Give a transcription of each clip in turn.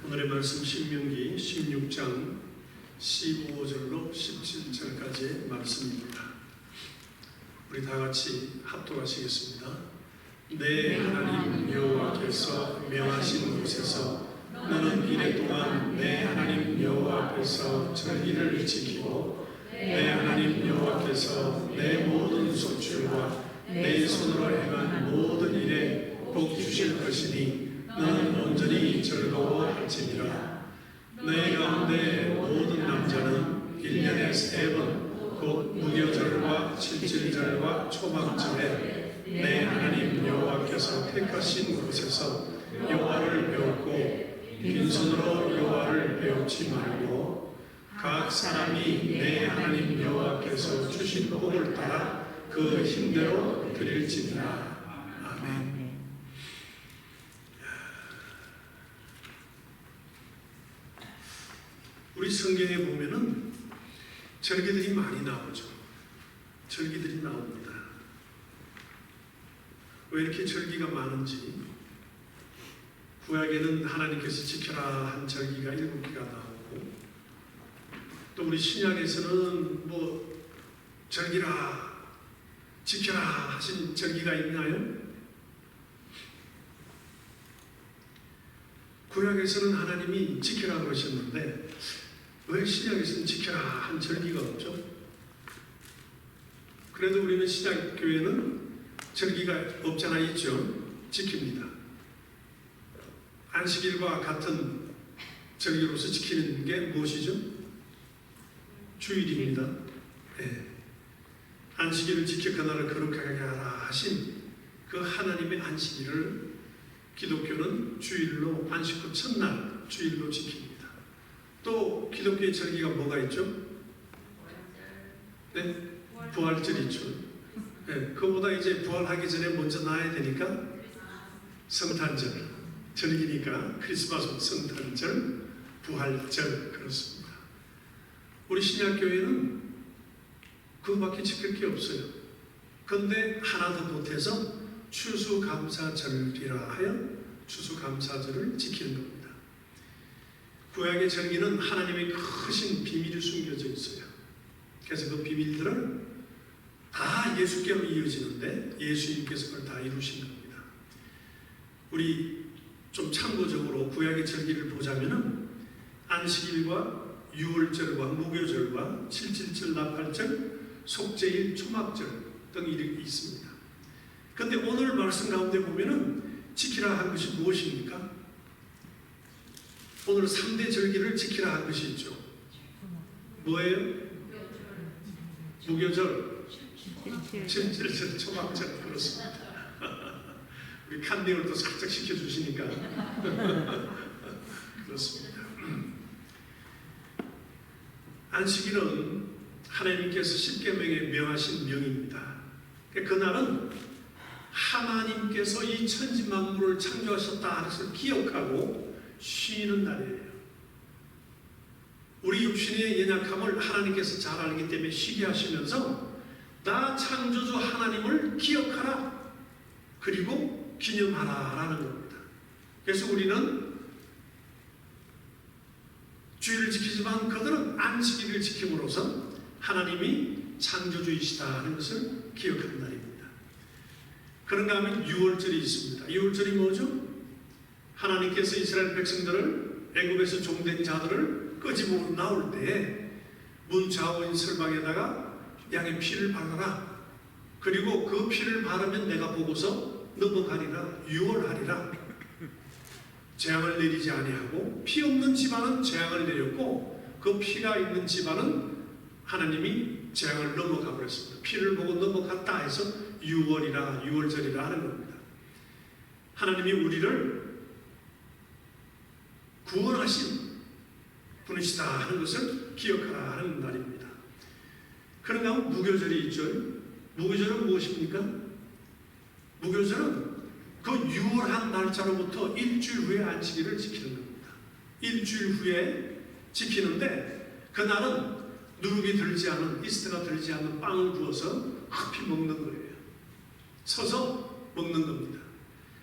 오늘의 말씀 신명기 16장 15절로 17절까지의 말씀입니다. 우리 다 같이 합독하시겠습니다. 내 하나님 여호와께서 명하신 곳에서 너는 이래 동안 내 하나님 여호와 앞에서 절기를 지키고 내 하나님 여호와께서 내 모든 소출과 내 손으로 행한 모든 일에 복 주실 것이니 너는 온전히 즐거워할지니라. 너희 가운데 모든 남자는 1년에 3번 곧 무교절과 칠칠절과 초막절에 내 하나님 여호와께서 택하신 곳에서 여호와를 배웠고 빈손으로 여호와를 배우지 말고 각 사람이 내 하나님 여호와께서 주신 복을 따라 그 힘대로 드릴지니라. 아멘. 우리 성경에 보면은 절기들이 많이 나오죠. 절기들이 나옵니다. 왜 이렇게 절기가 많은지, 구약에는 하나님께서 지켜라 한 절기가 7개가 나오고, 또 우리 신약에서는 절기라 지켜라 하신 절기가 있나요? 구약에서는 하나님이 지켜라 그러셨는데 왜 신약에서는 지켜라 한 절기가 없죠? 그래도 우리는 신약교회는 절기가 없잖아 있죠? 지킵니다. 안식일과 같은 절기로서 지키는 게 무엇이죠? 주일입니다. 네. 안식일을 지켜 그날을 거룩하게 하라 하신 그 하나님의 안식일을 기독교는 주일로, 안식 후 첫날 주일로 지킵니다. 또 기독교의 절기가 뭐가 있죠? 네? 부활절이 있죠. 네. 그보다 이제 부활하기 전에 먼저 나야 되니까 성탄절, 절기니까 크리스마스, 성탄절, 부활절 그렇습니다. 우리 신약교회는 그거밖에 지킬 게 없어요. 그런데 하나 더 못해서 추수감사절이라 하여 추수감사절을 지키는 겁니다. 구약의 절기는 하나님의 크신 비밀이 숨겨져 있어요. 그래서 그 비밀들은 다 예수께로 이어지는데 예수님께서 그걸 다 이루신 겁니다. 우리 좀 참고적으로 구약의 절기를 보자면은 안식일과 유월절과 무교절과 칠칠절, 나팔절, 속죄일, 초막절 등 이렇게 있습니다. 그런데 오늘 말씀 가운데 보면은 지키라 한 것이 무엇입니까? 오늘 3대 절기를 지키라 한 것이 있죠. 뭐예요? 무교절, 칠칠절, 초막절 그렇습니다. 우리 칸딩을 또 살짝 시켜주시니까 그렇습니다. 안식일은 하나님께서 십계명에 명하신 명입니다. 그날은 하나님께서 이 천지 만물을 창조하셨다 해서 기억하고 쉬는 날이에요. 우리 육신의 연약함을 하나님께서 잘 알기 때문에 쉬게 하시면서 나 창조주 하나님을 기억하라 그리고 기념하라 라는 겁니다. 그래서 우리는 주일을 지키지만 그들은 안식일을 지킴으로써 하나님이 창조주이시다 하는 것을 기억하는 날입니다. 그런가 하면 유월절이 있습니다. 유월절이 뭐죠? 하나님께서 이스라엘 백성들을 애굽에서 종된 자들을 끄집어 나올 때 문 좌우인 설방에다가 양의 피를 바르라. 그리고 그 피를 바르면 내가 보고서 넘어가리라. 유월하리라. 재앙을 내리지 아니하고 피 없는 집안은 재앙을 내렸고 그 피가 있는 집안은 하나님이 재앙을 넘어가 버렸습니다. 피를 보고 넘어갔다 해서 유월이라 유월절이라 하는 겁니다. 하나님이 우리를 구원하신 분이시다 하는 것을 기억하라 하는 날입니다. 그런가 하면 무교절이 있죠. 무교절은 무엇입니까? 무교절은 그 유월한 날짜로부터 일주일 후에 안식일을 지키는 겁니다. 일주일 후에 지키는데 그날은 누룩이 들지 않은, 이스트가 들지 않은 빵을 구워서 커피 먹는 거예요. 서서 먹는 겁니다.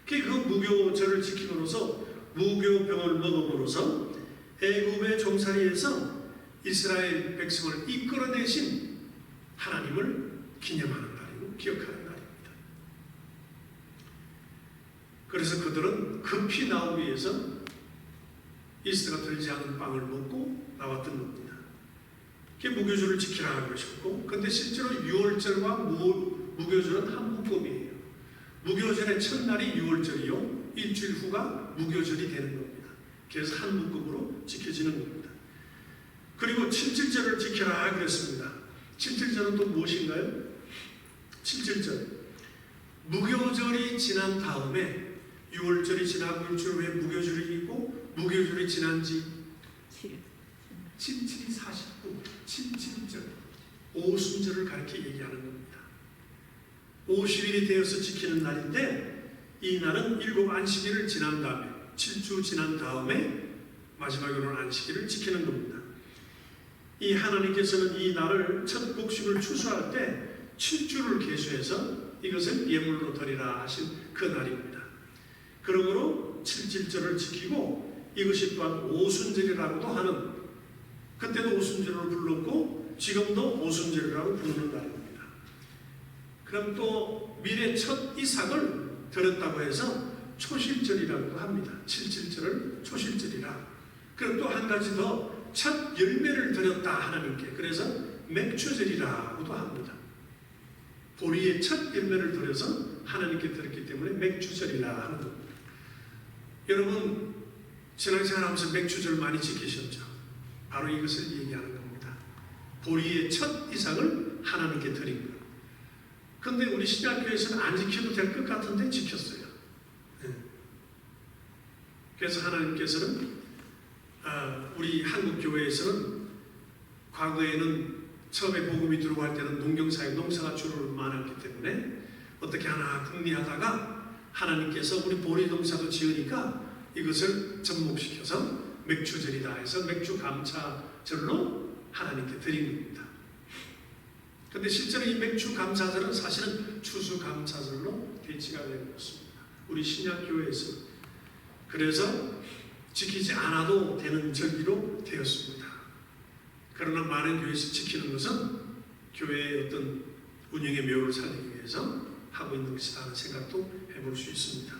그 무교절을 지킴으로써 무교병을 먹음으로써 애굽의 종살이에서 이스라엘 백성을 이끌어내신 하나님을 기념하는 날이고 기억하는 날입니다. 그래서 그들은 급히 나오기 위해서 이스트가 들지 않은 빵을 먹고 나왔던 겁니다. 그게 무교절을 지키라 그러셨고, 근데 실제로 유월절과 무교절은 한 묶음이에요. 무교절의 첫날이 유월절이요, 일주일 후가 무교절이 되는 겁니다. 그래서 한 묶음으로 지켜지는 겁니다. 그리고 칠칠절을 지켜라 그랬습니다. 칠칠절은 또 무엇인가요? 칠칠절, 무교절이 지난 다음에 유월절이 지나고 일주일 후에 무교절이 있고, 무교절이 지난 지 77이 49, 77절, 오순절을 가르쳐 얘기하는 겁니다. 50일이 되어서 지키는 날인데, 이 날은 일곱 안식일을 지난 다음에, 7주 지난 다음에 마지막으로는 안식일을 지키는 겁니다. 이 하나님께서는 이 날을 첫 곡식을 추수할 때 7주를 계수해서 이것을 예물로 드리라 하신 그 날입니다. 그러므로 칠칠절을 지키고, 이것이 또한 오순절이라고도 하는, 그때도 오순절로 불렀고 지금도 오순절이라고 부르는 날입니다. 그럼 또 미래 첫 이삭을 드렸다고 해서 초실절이라고도 합니다. 칠칠절을 초실절이라. 그리고 또 한 가지 더, 첫 열매를 드렸다 하나님께, 그래서 맥추절이라고도 합니다. 보리의 첫 열매를 드려서 하나님께 드렸기 때문에 맥추절이라 하는 겁니다. 여러분 신앙생활하면서 맥추절 많이 지키셨죠? 바로 이것을 얘기하는 겁니다. 보리의 첫 이삭을 하나님께 드린 거예요. 그런데 우리 신약교회에서는 안 지켜도 될 것 같은데 지켰어요. 그래서 하나님께서는 우리 한국교회에서는 과거에는 처음에 복음이 들어갈 때는 농경사에 농사가 주로 많았기 때문에 어떻게 하나 궁리하다가 하나님께서 우리 보리 농사도 지으니까 이것을 접목시켜서 맥추절이다 해서 맥주 감사절로 하나님께 드린 겁니다. 그런데 실제로 이 맥주 감사절은 사실은 추수 감사절로 대치가 되는 것입니다. 우리 신약교회에서. 그래서 지키지 않아도 되는 절기로 되었습니다. 그러나 많은 교회에서 지키는 것은 교회의 어떤 운영의 묘를 살리기 위해서 하고 있는 것이다 하는 생각도 해볼 수 있습니다.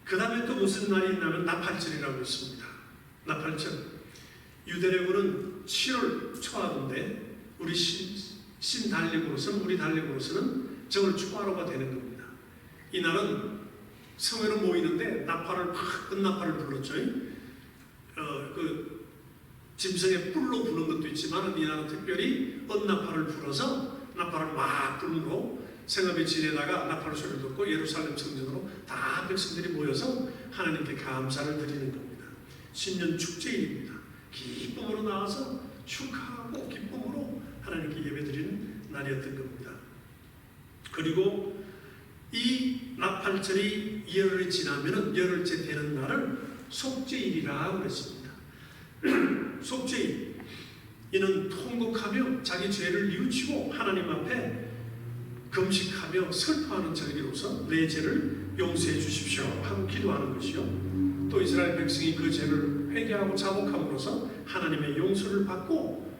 그 다음에 또 무슨 날이 있냐면 나팔절이라고 있습니다. 나팔절, 유대력으로는 7월 초하루인데 우리 신달력으로서는, 우리 달력으로서는 정월 초하루가 되는 겁니다. 이 날은 성회로 모이는데 나팔을 은나팔을 불렀죠. 그 짐승의 뿔로 부는 것도 있지만 이 날은 특별히 은나팔을 불어서 나팔을 막 불므로 생업에 지내다가 나팔 소리를 듣고 예루살렘 성전으로 다 백성들이 모여서 하나님께 감사를 드리는 겁니다. 신년 축제일입니다. 기쁨으로 나와서 축하하고 기쁨으로 하나님께 예배드리는 날이었던 겁니다. 그리고 이 나팔절이 열흘이 지나면은 열흘째 되는 날을 속죄일이라고 그랬습니다. 속죄일, 이는 통곡하며 자기 죄를 뉘우치고 하나님 앞에 금식하며 슬퍼하는 절기로서 내 죄를 용서해 주십시오 하고 기도하는 것이요, 또 이스라엘 백성이 그 죄를 회개하고 자복함으로써 하나님의 용서를 받고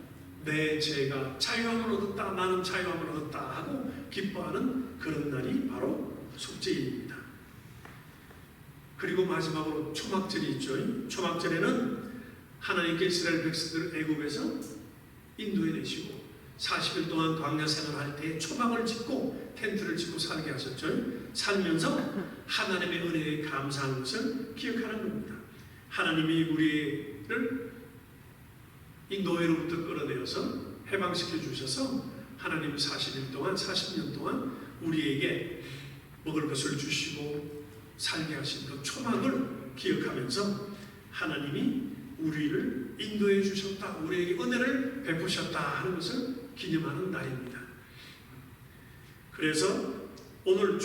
내 죄가 자유함을 얻었다, 나는 자유함을 얻었다 하고 기뻐하는 그런 날이 바로 속죄일입니다. 그리고 마지막으로 초막절이 있죠. 초막절에는 하나님께 이스라엘 백성들을 애굽에서 인도해 내시고 40일 동안 광야 생활할 때 초막을 짓고 텐트를 짓고 살게 하셨죠. 살면서 하나님의 은혜에 감사하는 것을 기억하는 겁니다. 하나님이 우리를 이 노예로부터 끌어내어서 해방시켜 주셔서 하나님 40일 동안, 40년 동안 우리에게 먹을 것을 주시고 살게 하신 그 초막을 기억하면서 하나님이 우리를 인도해 주셨다, 우리에게 은혜를 베푸셨다 하는 것을 기념하는 날입니다. 그래서 오늘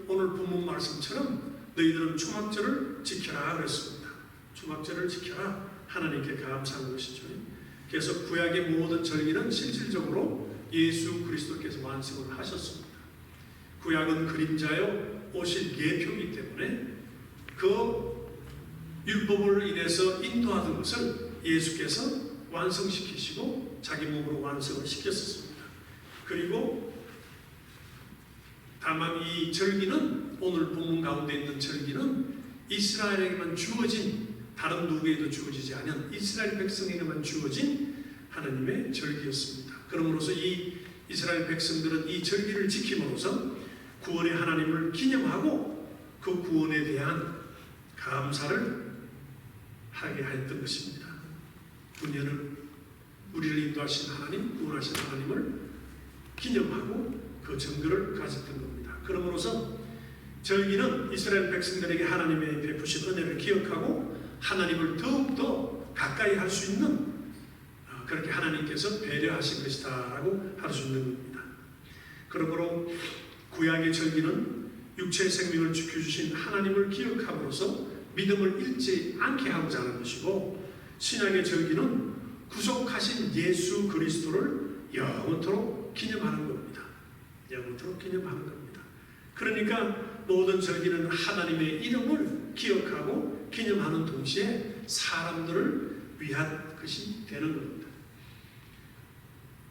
본문 말씀처럼 너희들은 초막절을 지켜라 그랬습니다. 초막절을 지켜라, 하나님께 감사하는 것이죠. 그래서 구약의 모든 절기는 실질적으로 예수 그리스도께서 완성을 하셨습니다. 구약은 그림자요, 오실 예표이기 때문에 그 율법을 인해서 인도하던 것을 예수께서 완성시키시고 자기 몸으로 완성을 시켰었습니다. 그리고 다만 이 절기는, 오늘 본문 가운데 있는 절기는 이스라엘에게만 주어진, 다른 누구에도 주어지지 않은 이스라엘 백성에게만 주어진 하나님의 절기였습니다. 그러므로서 이 이스라엘 백성들은 이 절기를 지킴으로써 구원의 하나님을 기념하고 그 구원에 대한 감사를 하게 하였던 것입니다. 분야는 우리를 인도하신 하나님, 구원하신 하나님을 기념하고 그 증거를 가졌던 겁니다. 그러므로서 절기는 이스라엘 백성들에게 하나님의 베푸신 은혜를 기억하고 하나님을 더욱더 가까이 할 수 있는, 그렇게 하나님께서 배려하신 것이다 라고 할 수 있는 겁니다. 그러므로 구약의 절기는 육체의 생명을 지켜주신 하나님을 기억함으로써 믿음을 잃지 않게 하고자 하는 것이고, 신약의 절기는 구속하신 예수 그리스도를 영원토록 기념하는 겁니다. 영원토록 기념하는 겁니다. 그러니까 모든 절기는 하나님의 이름을 기억하고 기념하는 동시에 사람들을 위한 것이 되는 겁니다.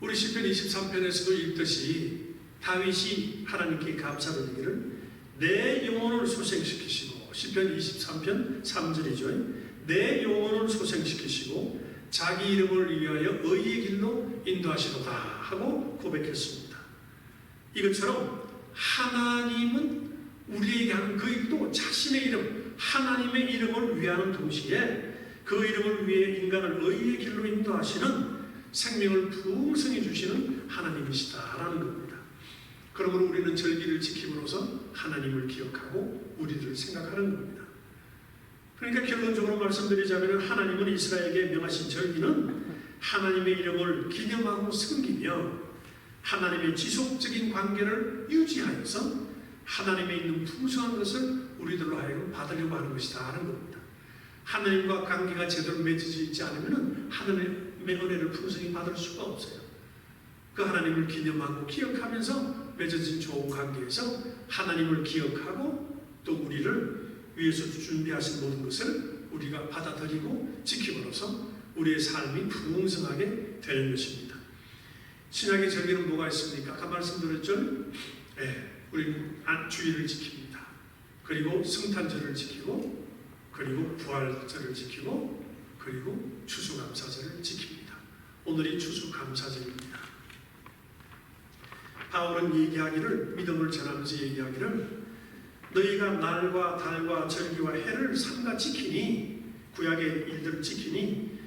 우리 시편 23편에서도 읽듯이 다윗이 하나님께 감사를 드리기를 내 영혼을 소생시키시고, 시편 23편 3절이죠. 내 영혼을 소생시키시고 자기 이름을 위하여 의의 길로 인도하시도다 하고 고백했습니다. 이것처럼 하나님은 우리에게 하는 그 일도 자신의 이름, 하나님의 이름을 위하는 동시에 그 이름을 위해 인간을 의의 길로 인도하시는, 생명을 풍성히 주시는 하나님이시다라는 겁니다. 그러므로 우리는 절기를 지킴으로써 하나님을 기억하고 우리들을 생각하는 겁니다. 그러니까 결론적으로 말씀드리자면 하나님은 이스라엘에게 명하신 절기는 하나님의 이름을 기념하고 섬기며 하나님의 지속적인 관계를 유지하여서 하나님에 있는 풍성한 것을 우리들로 하여금 받으려고 하는 것이다 하는 겁니다. 하나님과 관계가 제대로 맺어져 있지 않으면 하나님의 은혜를 풍성히 받을 수가 없어요. 그 하나님을 기념하고 기억하면서 맺어진 좋은 관계에서 하나님을 기억하고 또 우리를 위해서 준비하신 모든 것을 우리가 받아들이고 지킴으로써 우리의 삶이 풍성하게 되는 것입니다. 신약의 절기는 뭐가 있습니까? 아까 말씀드렸죠? 우리는 주일을 지킵니다. 그리고 성탄절을 지키고, 그리고 부활절을 지키고, 그리고 추수감사절을 지킵니다. 오늘이 추수감사절입니다. 바울은 얘기하기를, 믿음을 전하면서 얘기하기를 너희가 날과 달과 절기와 해를 삼가 지키니, 구약의 일들을 지키니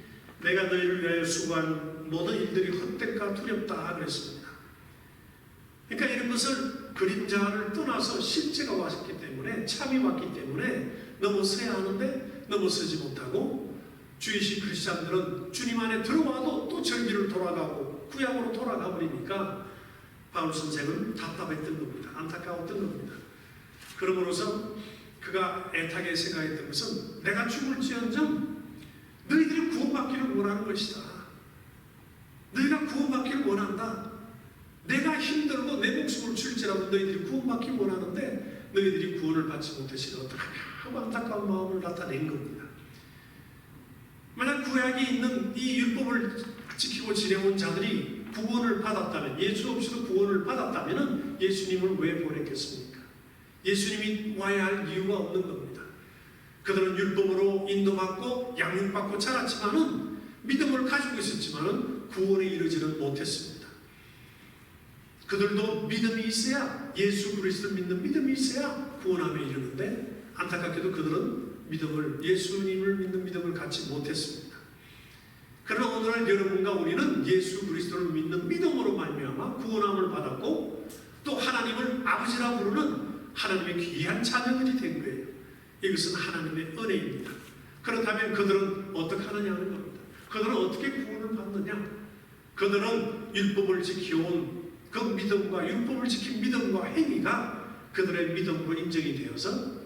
내가 너희를 위하여 수고한 모든 일들이 헛되까 두렵다 그랬습니다. 그러니까 이런 것을 그림자를 떠나서 실제가 왔기 때문에, 참이 왔기 때문에 넘어서야 하는데 넘어서지 못하고, 주이시 크리스찬들은 주님 안에 들어와도 또 절기를 돌아가고 구약으로 돌아가 버리니까 바울 선생은 답답했던 겁니다. 안타까웠던 겁니다. 그러므로서 그가 애타게 생각했던 것은 내가 죽을지언정 너희들이 구원받기를 원하는 것이다. 너희가 구원받기를 원한다. 내가 힘들고 내 목숨을 줄지라도 너희들이 구원받기 원하는데 너희들이 구원을 받지 못하시면 어떡하냐 하고 안타까운 마음을 나타낸 겁니다. 만약 구약이 있는 이 율법을 지키고 지내온 자들이 구원을 받았다면, 예수 없이도 구원을 받았다면 예수님을 왜 보냈겠습니까? 예수님이 와야 할 이유가 없는 겁니다. 그들은 율법으로 인도받고 양육받고 자랐지만은, 믿음을 가지고 있었지만은 구원에 이르지는 못했습니다. 그들도 믿음이 있어야, 예수 그리스도를 믿는 믿음이 있어야 구원함에 이르는데, 안타깝게도 그들은 예수님을 믿는 믿음을 갖지 못했습니다. 그러나 오늘날 여러분과 우리는 예수 그리스도를 믿는 믿음으로 말미암아 구원함을 받았고, 또 하나님을 아버지라 부르는 하나님의 귀한 자녀들이 된 거예요. 이것은 하나님의 은혜입니다. 그렇다면 그들은 어떻게 하느냐 하는 겁니다. 그들은 어떻게 구원을 받느냐? 그들은 율법을 지켜온 그 믿음과 율법을 지킨 믿음과 행위가 그들의 믿음으로 인정이 되어서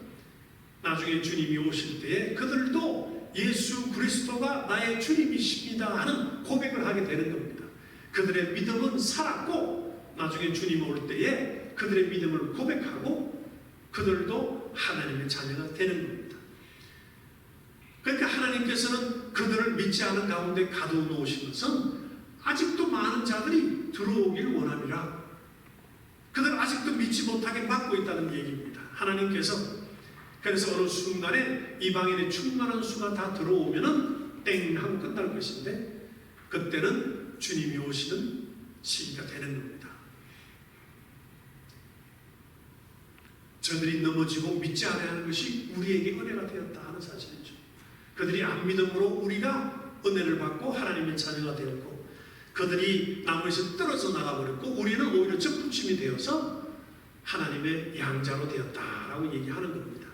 나중에 주님이 오실 때에 그들도 예수 그리스도가 나의 주님이십니다 하는 고백을 하게 되는 겁니다. 그들의 믿음은 살았고 나중에 주님 올 때에 그들의 믿음을 고백하고 그들도 하나님의 자녀가 되는 겁니다. 그러니까 하나님께서는 그들을 믿지 않은 가운데 가둬놓으신 것은 아직도 많은 자들이 들어오길 원함이라. 그들은 아직도 믿지 못하게 막고 있다는 얘기입니다. 하나님께서 그래서 어느 순간에 이방인의 충만한 수가 다 들어오면은 땡 하고 끝날 것인데, 그때는 주님이 오시는 시기가 되는 겁니다. 저들이 넘어지고 믿지 않아야 하는 것이 우리에게 은혜가 되었다 하는 사실이죠. 그들이 안 믿음으로 우리가 은혜를 받고 하나님의 자녀가 되었고, 그들이 나무에서 떨어져 나가버렸고, 우리는 오히려 접붙임이 되어서 하나님의 양자로 되었다라고 얘기하는 겁니다.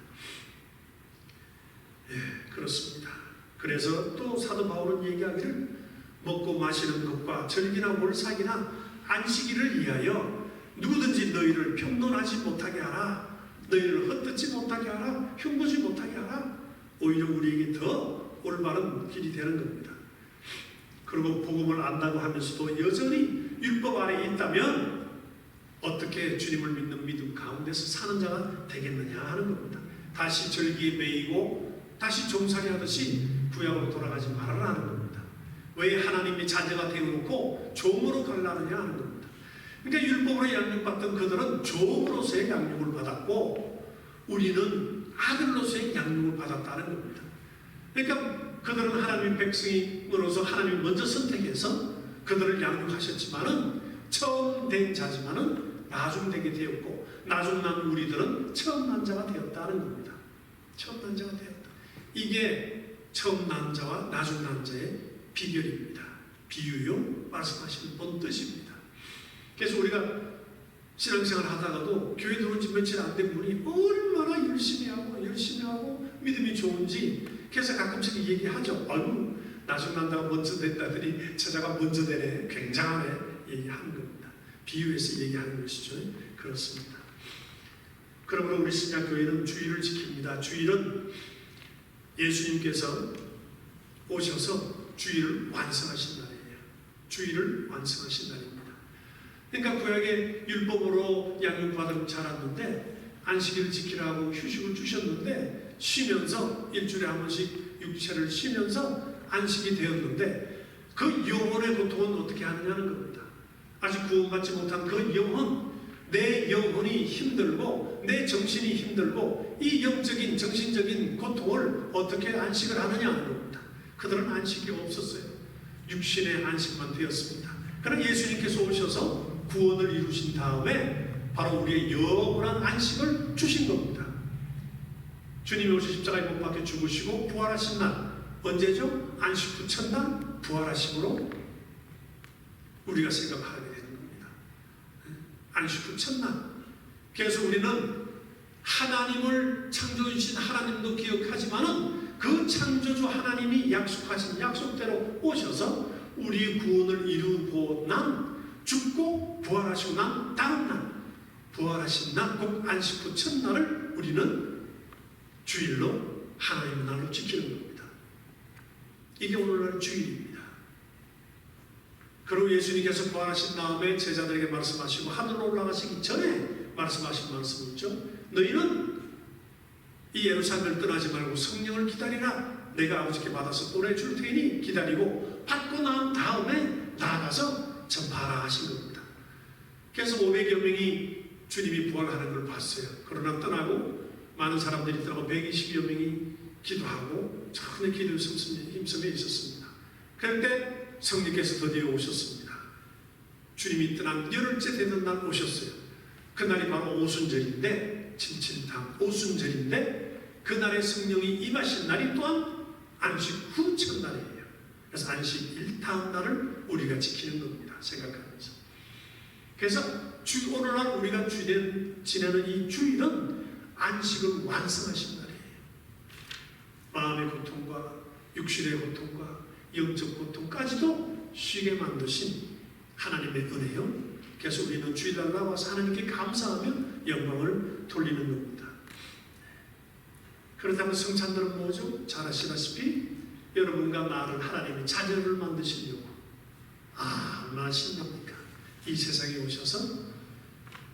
예, 그렇습니다. 그래서 또 사도 바울은 얘기하기를, 먹고 마시는 것과 절기나 월삭이나 안식일을 위하여 누구든지 너희를 평론하지 못하게 하라, 너희를 헛되지 못하게 하라, 흉보지 못하게 하라. 오히려 우리에게 더 올바른 길이 되는 겁니다. 그리고 복음을 안다고 하면서도 여전히 율법 아래에 있다면 어떻게 주님을 믿는 믿음 가운데서 사는 자가 되겠느냐 하는 겁니다. 다시 절기에 매이고 다시 종살이 하듯이 구약으로 돌아가지 말아라 하는 겁니다. 왜 하나님의 자녀가 되어놓고 종으로 갈라느냐 하는 겁니다. 그러니까 율법으로 양육받던 그들은 종으로서의 양육을 받았고, 우리는 아들로서의 양육을 받았다는 겁니다. 그러니까 그들은 하나님의 백성으로서 하나님이 먼저 선택해서 그들을 양육하셨지만은 처음 된 자지만은 나중 되게 되었고, 나중 난 우리들은 처음 난 자가 되었다는 겁니다. 처음 난 자가 되었다. 이게 처음 난 자와 나중 난 자의 비결입니다. 비유요 말씀하시는 본 뜻입니다. 그래서 우리가 신앙생활 하다가도 교회 들어온 지 며칠 안 된 분이 얼마나 열심히 하고 믿음이 좋은지, 그래서 가끔씩 얘기하죠. 아유, 나중 난다가 먼저 됐다더니 저자가 먼저 되네, 굉장하네 얘기하는 겁니다. 비유해서 얘기하는 것이죠. 그렇습니다. 그러므로 우리 신약교회는 주일을 지킵니다. 주일은 예수님께서 오셔서 주일을 완성하신 날이에요. 주일을 완성하신 날입니다. 그러니까 구약의 율법으로 양육받아 자랐는데 안식일을 지키라고 휴식을 주셨는데, 쉬면서 일주일에 한 번씩 육체를 쉬면서 안식이 되었는데, 그 영혼의 고통은 어떻게 하느냐는 겁니다. 아직 구원받지 못한 그 영혼, 내 영혼이 힘들고 내 정신이 힘들고 이 영적인 정신적인 고통을 어떻게 안식을 하느냐 하는 겁니다. 그들은 안식이 없었어요. 육신의 안식만 되었습니다. 그러나 예수님께서 오셔서 구원을 이루신 다음에 바로 우리의 영원한 안식을 주신 겁니다. 주님이 오셔 십자가에 못 박혀 죽으시고 부활하신 날, 언제죠? 안식 후 첫날 부활하심으로 우리가 생각하게 되는 겁니다. 안식 후 첫날. 그래서 우리는 하나님을 창조해 주신 하나님도 기억하지만은 그 창조주 하나님이 약속하신 약속대로 오셔서 우리 구원을 이루고 난, 죽고 부활하시고 난 다음 날, 부활하신 날, 곧 안식 후 첫날을 우리는 주일로, 하나님의 날로 지키는 겁니다. 이게 오늘날 주일입니다. 그리고 예수님께서 부활하신 다음에 제자들에게 말씀하시고 하늘로 올라가시기 전에 말씀하신 말씀이 있죠. 너희는 이 예루살렘을 떠나지 말고 성령을 기다리라. 내가 아버지께 받아서 보내줄 테니 기다리고 받고 난 다음에 나아가서 전파하라 하신 겁니다. 그래서 500여 명이 주님이 부활하는 걸 봤어요. 그러나 떠나고 많은 사람들이 떠나고 120여 명이 기도하고 전혀 기도에 힘쓰며 있었습니다. 그런데 성령께서 드디어 오셨습니다. 주님이 떠난 열흘째 되는 날 오셨어요. 그날이 바로 오순절인데, 침침탕 오순절인데, 그날의 성령이 임하신 날이 또한 안식 후 첫날이에요. 그래서 안식 다음 날을 우리가 지키는 겁니다. 생각하면서. 그래서 오늘날 우리가 지내는 이 주일은 안식을 완성하신 날이에요. 마음의 고통과 육신의 고통과 영적 고통까지도 쉬게 만드신 하나님의 은혜요. 그래서 우리는 주일날 나와서 하나님께 감사하며 영광을 돌리는 겁니다. 그렇다면 성찬들은 뭐죠? 잘 아시다시피 여러분과 나를 하나님의 자녀를 만드시려고 얼마나 신납니까? 이 세상에 오셔서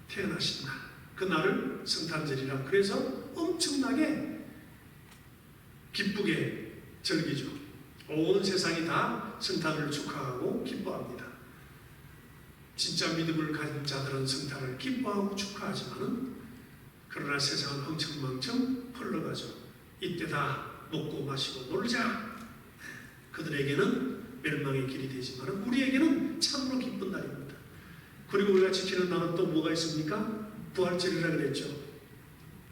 태어나신 날, 그날을 성탄절이라 그래서 엄청나게 기쁘게 즐기죠. 온 세상이 다 성탄을 축하하고 기뻐합니다. 진짜 믿음을 가진 자들은 성탄을 기뻐하고 축하하지만은 그러나 세상은 흥청망청 흘러가죠. 이때 다 먹고 마시고 놀자. 그들에게는 멸망의 길이 되지만 우리에게는 참으로 기쁜 날입니다. 그리고 우리가 지키는 날은 또 뭐가 있습니까? 부활절이라 그랬죠.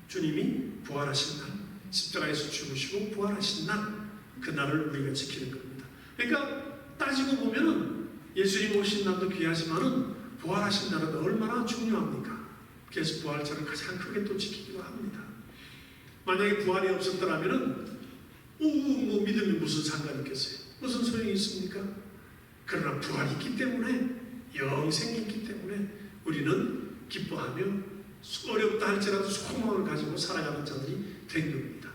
주님이 부활하신 날, 십자가에서 죽으시고 부활하신 날, 그날을 우리가 지키는 겁니다. 그러니까 따지고 보면은 예수님 오신 날도 귀하지만은 부활하신 날은 얼마나 중요합니까? 그래서 부활절을 가장 크게 또 지키기도 합니다. 만약에 부활이 없었더라면은 뭐 믿음이 무슨 상관이 있겠어요? 무슨 소용이 있습니까? 그러나 부활이 있기 때문에, 영생이 있기 때문에 우리는 기뻐하며 어렵다 할지라도 소망을 가지고 살아가는 자들이 된 겁니다.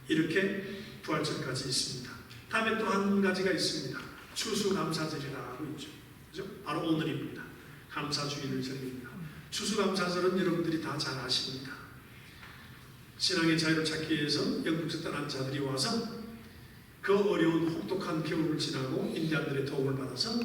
이렇게 부활절까지 있습니다. 다음에 또 한 가지가 있습니다. 추수감사절이라고 있죠. 그죠? 바로 오늘입니다. 감사주일을 즐깁니다. 추수감사절은 여러분들이 다 잘 아십니다. 신앙의 자유를 찾기 위해서 영국에서 떠난 자들이 와서 그 어려운 혹독한 겨울을 지나고 인디안들의 도움을 받아서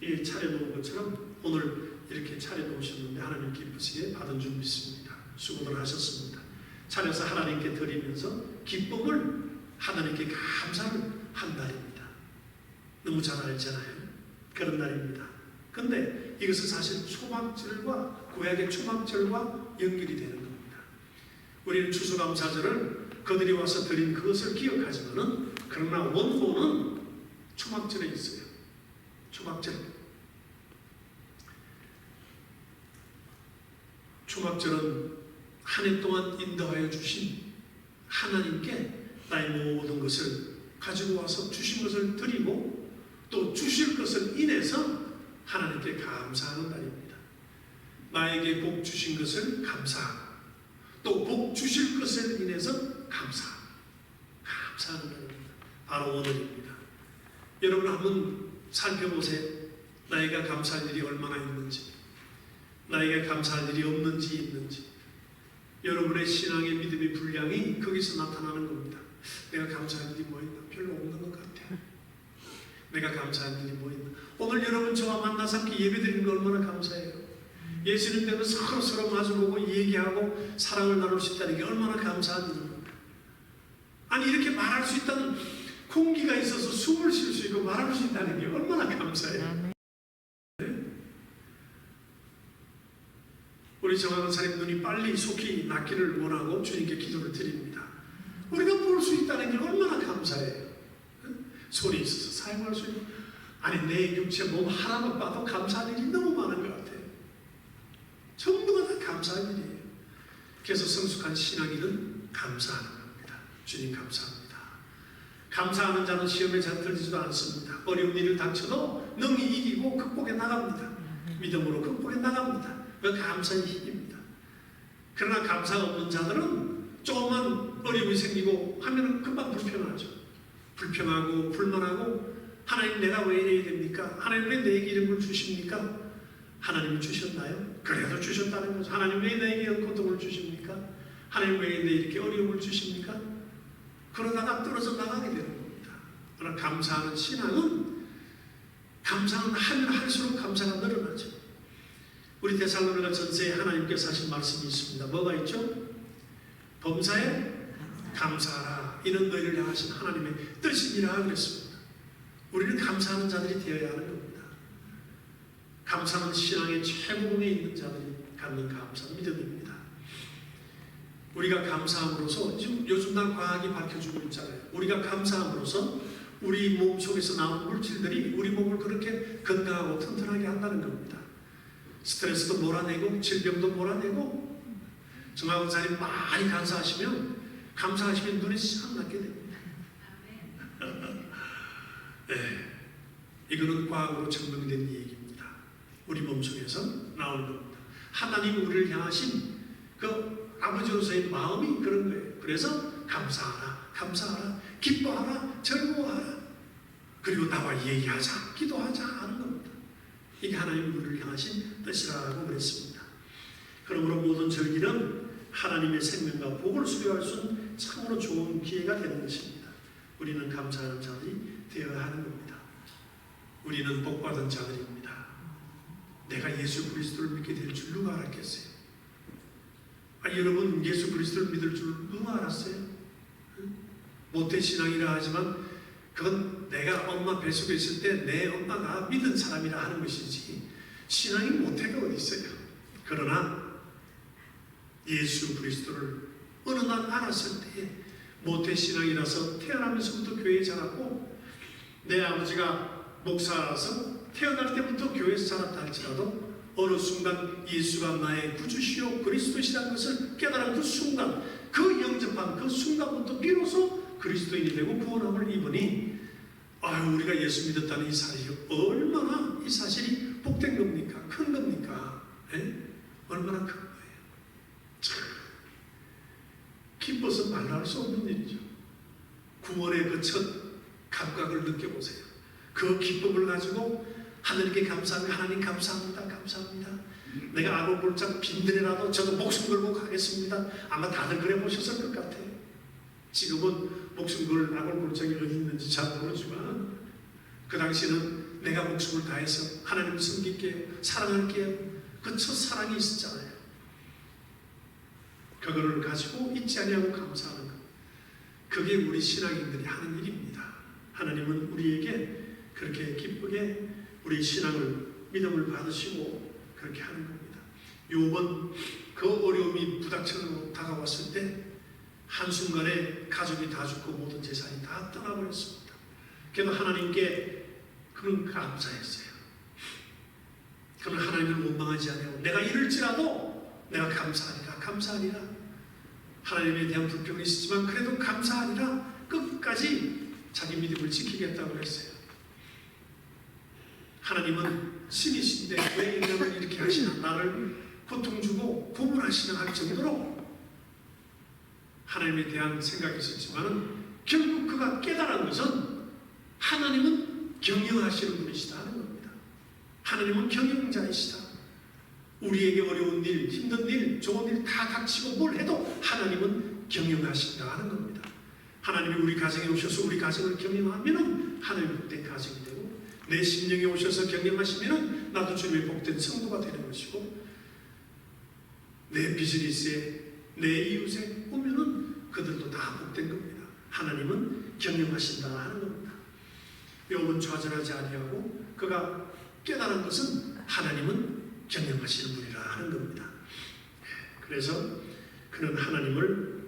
이 차려놓은 것처럼 오늘 이렇게 차려놓으셨는데 하나님 기쁘시게 받은 줄 믿습니다. 수고들 하셨습니다. 차려서 하나님께 드리면서 기쁨을 하나님께 감사를 한 날입니다. 너무 잘 알잖아요. 그런 날입니다. 근데 이것은 사실 초막절과 구약의 초막절과 연결이 되는 겁니다. 우리는 추수감사절을 그들이 와서 드린 그것을 기억하지만은 그러나 원고는 초막절에 있어요. 초막절. 초막절은 한 해 동안 인도하여 주신 하나님께 나의 모든 것을 가지고 와서 주신 것을 드리고 또 주실 것을 인해서 하나님께 감사하는 날입니다. 나에게 복 주신 것을 감사하고 또 복 주실 것을 인해서 감사하는 날입니다. 바로 오늘입니다. 여러분 한번 살펴보세요. 나에게 감사할 일이 얼마나 있는지, 나에게 감사할 일이 없는지 있는지. 여러분의 신앙의 믿음의 분량이 거기서 나타나는 겁니다. 내가 감사할 일이 뭐 있나? 별로 없는 것 같아요. 내가 감사할 일이 뭐 있나? 오늘 여러분 저와 만나서 함께 예배드리는 거 얼마나 감사해요. 예수님 때문에 서로 마주보고 얘기하고 사랑을 나눌 수 있다는 게 얼마나 감사한 일입니까? 아니 이렇게 말할 수 있다는 공기가 있어서 숨을 쉴 수 있고 말할 수 있다는 게 얼마나 감사해요. 네? 우리 정한 사님 눈이 빨리 속히 낫기를 원하고 주님께 기도를 드립니다. 우리가 볼 수 있다는 게 얼마나 감사해요. 손이 있어서 사용할 수 있는, 아니 내 육체 몸 하나만 봐도 감사할 일이 너무 많은 것 같아요. 전부가 다 감사할 일이에요. 그래서 성숙한 신앙인은 감사하는 겁니다. 주님 감사합니다. 감사하는 자는 시험에 잘 들지도 않습니다. 어려운 일을 닥쳐도 능히 이기고 극복해 나갑니다. 믿음으로 극복해 나갑니다. 그 감사의 힘입니다. 그러나 감사가 없는 자들은 조금만 어려움이 생기고 하면 금방 불평하죠. 불평하고 불만하고 하나님 내가 왜 이래야 됩니까? 하나님 왜 내게 이런 걸 주십니까? 하나님이 주셨나요? 그래도 주셨다는 거죠. 하나님 왜 내게 이런 고통을 주십니까? 하나님 왜 내게 이렇게 어려움을 주십니까? 그러다가 떨어져 나가게 되는 겁니다. 그러나 감사하는 신앙은 감사는 하면 할수록 감사가 늘어나죠. 우리 데살로니가 전서에 하나님께서 하신 말씀이 있습니다. 뭐가 있죠? 범사에 감사하라. 이는 너희를 향하신 하나님의 뜻이니라 그랬습니다. 우리는 감사하는 자들이 되어야 하는 겁니다. 감사는 신앙의 최고봉에 있는 자들이 갖는 감사, 믿음입니다. 우리가 감사함으로써 지금 요즘 날 과학이 밝혀주고 있잖아요. 우리가 감사함으로써 우리 몸 속에서 나오는 물질들이 우리 몸을 그렇게 건강하고 튼튼하게 한다는 겁니다. 스트레스도 몰아내고 질병도 몰아내고 정말 원사님 많이 감사하시면 눈이 싹 낫게 됩니다. 네, 이거는 과학으로 증명된 얘기입니다. 우리 몸속에서 나오는 겁니다. 하나님 우리를 향하신 그 아버지로서의 마음이 그런 거예요. 그래서 감사하라, 감사하라, 기뻐하라, 즐거워하라. 그리고 나와 얘기하자, 기도하자 하는 겁니다. 이게 하나님 우리를 향하신 뜻이라고 그랬습니다. 그러므로 모든 절기는 하나님의 생명과 복을 수료할 수 있는 참으로 좋은 기회가 되는 것입니다. 우리는 감사하는 자들이 되어야 하는 겁니다. 우리는 복받은 자들입니다. 내가 예수 그리스도를 믿게 될 줄 누가 알았겠어요? 여러분 예수 그리스도를 믿을 줄 누가 알았어요? 모태신앙이라 하지만 그건 내가 엄마 뱃속에 있을 때 내 엄마가 믿은 사람이라 하는 것이지 신앙이 모태가 어디 있어요? 그러나 예수 그리스도를 어느 날 알았을 때 모태신앙이라서 태어나면서부터 교회에 자랐고 내 아버지가 목사라서 태어날 때부터 교회에서 자랐다 할지라도 어느 순간 예수가 나의 구주시요 그리스도시라는 것을 깨달은 그 순간, 그 영접한 그 순간부터 비로소 그리스도인이 되고 구원함을 입으니 우리가 예수 믿었다는 이 사실이 얼마나 이 사실이 복된 겁니까? 큰 겁니까? 얼마나 큰 거예요. 참 기뻐서 말할 수 없는 일이죠. 구원의 그 첫 감각을 느껴보세요. 그 기쁨을 가지고 하나님께 감사합니다. 하나님 감사합니다. 감사합니다. 내가 아골골짝 빈들이라도 저도 목숨 걸고 가겠습니다. 아마 다들 그래 보셨을 것 같아요. 지금은 목숨 걸 아골골짝이 어디 있는지 잘 모르지만 그 당시에는 내가 목숨을 다해서 하나님을 섬길게요. 사랑할게요. 그 첫 사랑이 있었잖아요. 그거를 가지고 잊지 아니하고 감사하는 것. 그게 우리 신앙인들이 하는 일입니다. 하나님은 우리에게 그렇게 기쁘게 우리 신앙을 믿음을 받으시고 그렇게 하는 겁니다. 욥은 그 어려움이 부닥쳐 다가왔을 때 한순간에 가족이 다 죽고 모든 재산이 다 떠나버렸습니다. 그래도 하나님께 그는 감사했어요. 그는 하나님을 원망하지 않아요. 내가 이럴지라도 내가 감사하리라. 감사하리라. 하나님에 대한 불평이 있었지만 그래도 감사하리라. 끝까지 자기 믿음을 지키겠다고 했어요. 하나님은 신이신데 왜 인간을 이렇게 하시나, 나를 고통 주고 고문하시나 할 정도로 하나님에 대한 생각이 있었지만 결국 그가 깨달은 것은 하나님은 경영하시는 분이시다 하는 겁니다. 하나님은 경영자이시다. 우리에게 어려운 일, 힘든 일, 좋은 일 다 닥치고 뭘 해도 하나님은 경영하신다 하는 겁니다. 하나님이 우리 가정에 오셔서 우리 가정을 경영하면 하나님의 복된 가정이 되고, 내 심령에 오셔서 경영하시면 나도 주님의 복된 성도가 되는 것이고, 내 비즈니스에 내 이웃에 오면은 그들도 다 복된 겁니다. 하나님은 경영하신다 하는 겁니다. 욥은 좌절하지 아니하고 그가 깨달은 것은 하나님은 경영하시는 분이라 하는 겁니다. 그래서 그는 하나님을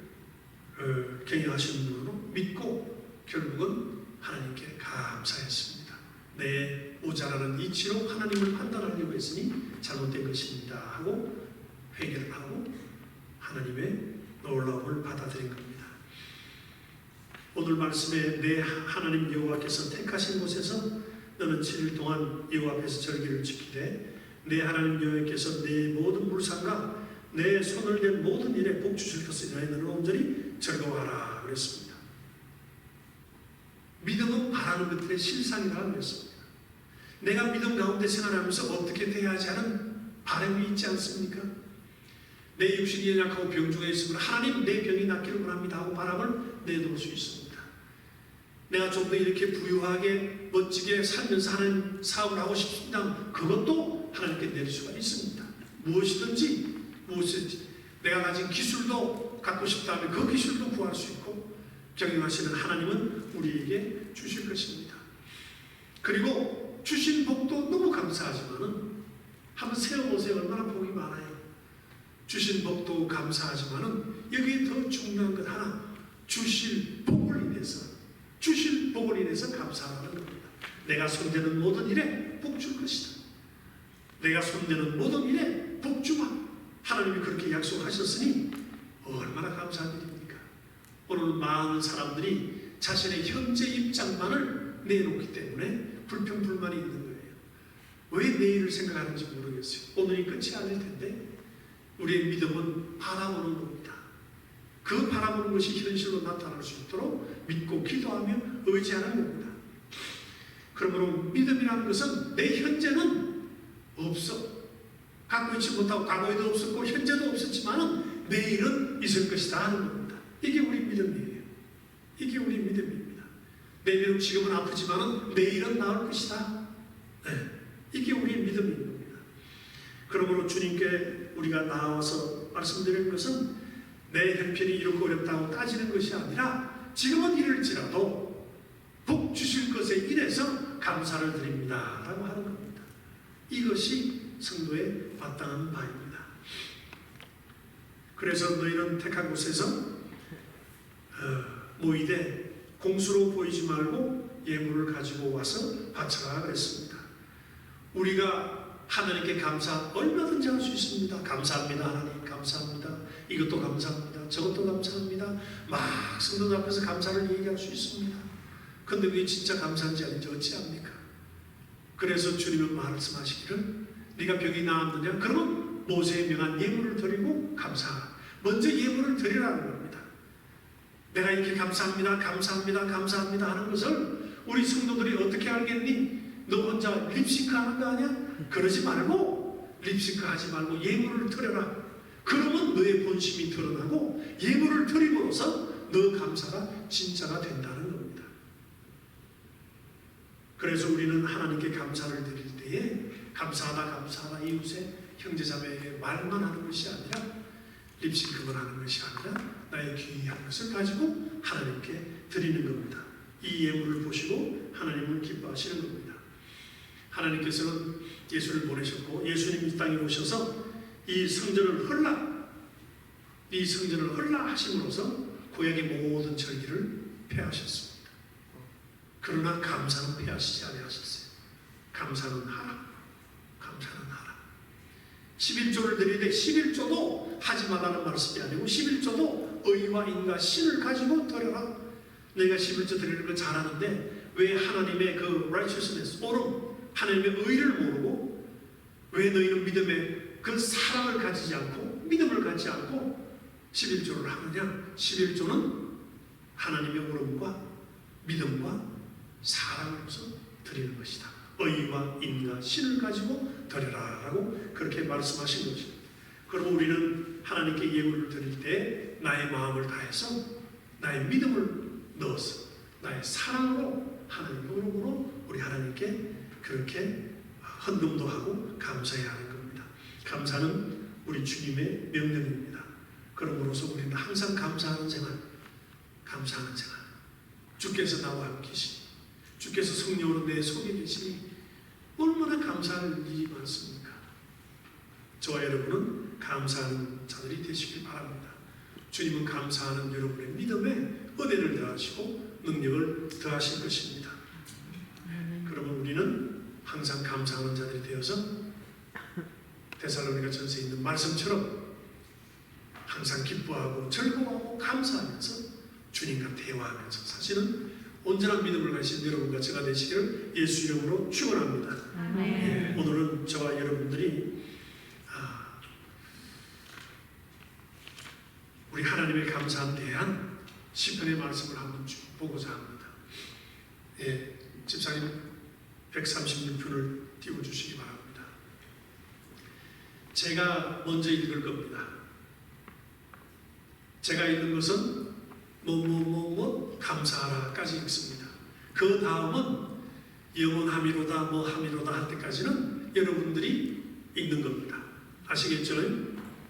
경영하시는 분으로 믿고 결국은 하나님께 감사했습니다. 내 모자라는 이치로 하나님을 판단하려고 했으니 잘못된 것입니다 하고 회개를 하고 하나님의 놀라움을 받아들인 겁니다. 오늘 말씀에 내 하나님 여호와께서 택하신 곳에서 너는 7일 동안 여호와 앞에서 절기를 지키되 내 하나님 여호와께서 내 모든 물상과 내 손을 댄 모든 일에 복 주실 것이라 너는 온전히 즐거워하라 그랬습니다. 믿음은 바라는 것들의 실상이라고 그랬습니다. 내가 믿음 가운데 생활하면서 어떻게 돼야지 하는 바람이 있지 않습니까? 내 육신이 연약하고 병중에 있으면 하나님 내 병이 낫기를 원합니다 하고 바람을 내놓을 수 있습니다. 내가 좀 더 이렇게 부유하게 멋지게 살면서 하는 사업을 하고 싶습니다. 그것도 하나님께 낼 수가 있습니다. 무엇이든지 내가 가진 기술도 갖고 싶다면 그 기술도 구할 수 있고 경영하시는 하나님은 우리에게 주실 것입니다. 그리고 주신 복도 너무 감사하지만은 한번 세워보세요. 얼마나 복이 많아요. 주신 복도 감사하지만은 여기에 더 중요한 것 하나, 주실 복을 인해서 감사하는 겁니다. 내가 손대는 모든 일에 복 줄 것이다. 내가 손대는 모든 일에 복 주마. 하나님이 그렇게 약속하셨으니 얼마나 감사한 일입니까? 오늘 많은 사람들이 자신의 현재 입장만을 내놓기 때문에 불평불만이 있는 거예요. 왜 내일을 생각하는지 모르겠어요. 오늘이 끝이 아닐 텐데 우리의 믿음은 바라보는 겁니다. 그 바라보는 것이 현실로 나타날 수 있도록 믿고 기도하며 의지하는 겁니다. 그러므로 믿음이라는 것은 내 현재는 없어. 갖고 있지 못하고 과거에도 없었고 현재도 없었지만 내일은 있을 것이다 하는 겁니다. 이게 우리 믿음이에요. 이게 우리 믿음입니다. 내 믿음 지금은 아프지만 내일은 나을 것이다. 네. 이게 우리 믿음인 겁니다. 그러므로 주님께 우리가 나와서 말씀드리는 것은 내 형편이 이렇게 어렵다고 따지는 것이 아니라 지금은 이럴지라도 복 주실 것에 인해서 감사를 드립니다 라고 하는 겁니다. 이것이 성도의 마땅한 바입니다. 그래서 너희는 택한 곳에서 모이되 공수로 보이지 말고 예물을 가지고 와서 바쳐라 그랬습니다. 우리가 하나님께 감사 얼마든지 할 수 있습니다. 감사합니다 하나님, 감사합니다. 이것도 감사합니다. 저것도 감사합니다. 막 성도 앞에서 감사를 얘기할 수 있습니다. 근데 그게 진짜 감사한지 아닌지 어찌합니까? 그래서 주님은 말씀하시기를 네가 병이 나았느냐? 그러면 모세의 명한 예물을 드리고 감사하라. 먼저 예물을 드리라는 겁니다. 내가 이렇게 감사합니다, 감사합니다, 감사합니다 하는 것을 우리 성도들이 어떻게 알겠니? 너 혼자 립싱크 하는 거 아니야? 그러지 말고 립싱크 하지 말고 예물을 드려라. 그러면 너의 본심이 드러나고 예물을 드림으로써 너 감사가 진짜가 된다는 겁니다. 그래서 우리는 하나님께 감사를 드릴 때에 감사하다 감사하다 이웃의 형제자매에게 말만 하는 것이 아니라 립싱크만 하는 것이 아니라 나의 귀한 것을 가지고 하나님께 드리는 겁니다. 이 예물을 보시고 하나님을 기뻐하시는 겁니다. 하나님께서는 예수를 보내셨고 예수님이 이 땅에 오셔서 이 성전을 헐라 하심으로써 구약의 모든 절기를 폐하셨습니다. 그러나 감사는 폐하시지 아니하셨어요. 감사는 하라. 감사는 하라. 11조를 드리되 11조도 하지 말라는 말씀이 아니고 11조도 의와 인과 신을 가지고 드려라. 내가 11조 드리는 걸 잘하는데 왜 하나님의 그 righteousness, 옳음, 하나님의 의를 모르고 왜 너희는 믿음의 그 사랑을 가지지 않고 믿음을 갖지 않고 11조를 하느냐? 11조는 하나님의 옳음과 믿음과 사랑으로서 드리는 것이다. 의와 인과 신을 가지고 드려라 라고 그렇게 말씀하신 것입니다. 그럼 우리는 하나님께 예물을 드릴 때 나의 마음을 다해서 나의 믿음을 넣어서 나의 사랑으로 하나님의 옳음으로 우리 하나님께 그렇게 헌금도 하고 감사해야 하는 겁니다. 감사는 우리 주님의 명령입니다. 그러므로서 우리는 항상 감사하는 생활, 감사하는 생활. 주께서 나와 함께 계시니, 주께서 성령으로 내 속에 계시니 얼마나 감사할 일이 많습니까? 저와 여러분은 감사하는 자들이 되시길 바랍니다. 주님은 감사하는 여러분의 믿음에 은혜를 더하시고 능력을 더하실 것입니다. 그러면 우리는 항상 감사하는 자들이 되어서 데살로니가 전서에 있는 말씀처럼 항상 기뻐하고 즐거워하고 감사하면서 주님과 대화하면서 사실은 온전한 믿음을 가진 여러분과 제가 되시기를 예수 이름으로 축원합니다. 예, 오늘은 저와 여러분들이 우리 하나님의 감사한 대한 시편의 말씀을 한번 쭉 보고자 합니다. 예, 집사님 136편을 띄워주시기 바랍니다. 제가 먼저 읽을 겁니다. 제가 읽는 것은 감사하라까지 읽습니다. 그 다음은 영원함이로다 함이로다 할 때까지는 여러분들이 읽는 겁니다. 아시겠죠?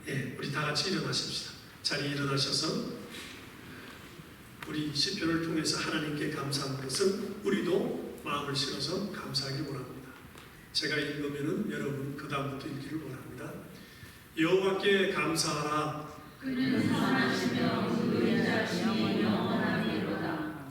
예, 우리 다 같이 일어나십시다. 자리에 일어나셔서 우리 시편을 통해서 하나님께 감사한 것을 우리도 마음을 실어서 감사하기 원합니다. 제가 읽으면은 여러분 그 다음부터 읽기를 원합니다. 여호와께 감사하라. 그는 선하시며 의인자시니 영원하리로다.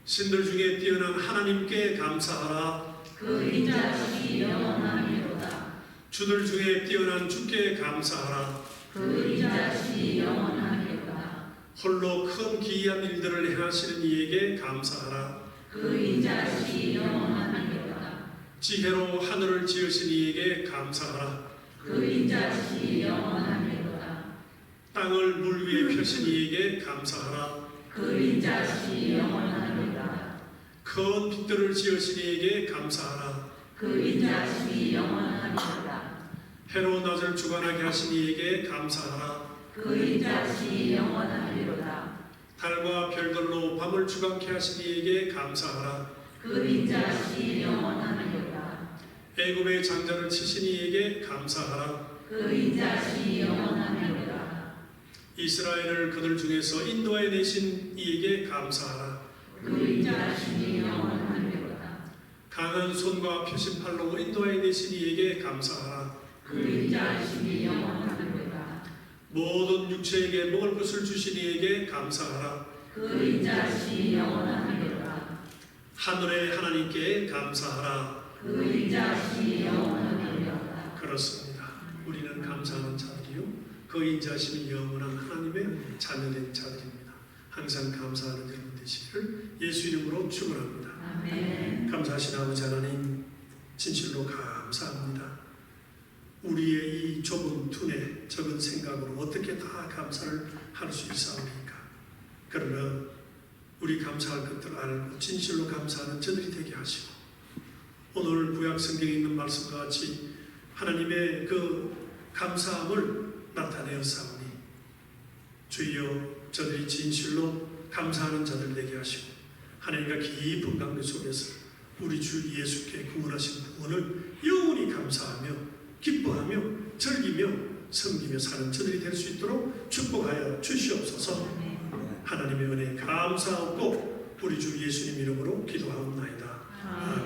신들 중에 뛰어난 하나님께 감사하라. 그 인자시니 영원하리로다. 주들 중에 뛰어난 주께 감사하라. 그 인자시니 영원하리로다. 홀로 큰 기이한 일들을 행하시는 이에게 감사하라. 그 인자시니 영원하리로다. 지혜로 하늘을 지으신 이에게 감사하라. 그 인자시니 영원하리로다. 땅을 물 위에 펴신 이에게 감사하라. 그 인자시니 영원하리로다. 큰 빛들을 지으신 이에게 감사하라. 그 인자시니 영원하리로다. 해로 낮을 주관하게 하신 이에게 감사하라. 그 인자하심이 영원하리로다. 달과 별들로 밤을 주관케 하신 이에게 감사하라. 그 인자하심이 영원하리로다. 애굽의 장자를 치신 이에게 감사하라. 그 인자하심이 영원하리로다. 이스라엘을 그들 중에서 인도해 내신 이에게 감사하라. 그 인자하심이 영원하리로다. 강한 손과 펴신 팔로 인도해 내신 이에게 감사하라. 그 인자하심이 영원하리로다. 모든 육체에게 먹을 것을 주신 이에게 감사하라. 그 인자하심이 영원하리로다. 하늘의 하나님께 감사하라. 그 인자하심이 영원하리로다. 그렇습니다. 우리는 감사하는 자들이요, 그 인자하심이 영원한 하나님의 자녀된 자들입니다. 항상 감사하는 여러분 되시기를 예수 이름으로 축원합니다. 아멘. 감사하신 아버지 하나님, 진실로 감사합니다. 우리의 이 좁은 두뇌, 적은 생각으로 어떻게 다 감사를 할 수 있사옵니까? 그러나 우리 감사할 것들을 알고 진실로 감사하는 저들이 되게 하시고, 오늘 구약 성경에 있는 말씀과 같이 하나님의 그 감사함을 나타내었사오니 주여 저들이 진실로 감사하는 자들 되게 하시고, 하나님과 깊은 관계 속에서 우리 주 예수께 구원하신 구원을 영원히 감사하며 기뻐하며 즐기며 섬기며 사는 저들이 될 수 있도록 축복하여 주시옵소서. 하나님의 은혜에 감사하고 우리 주 예수님 이름으로 기도하옵나이다. 아멘.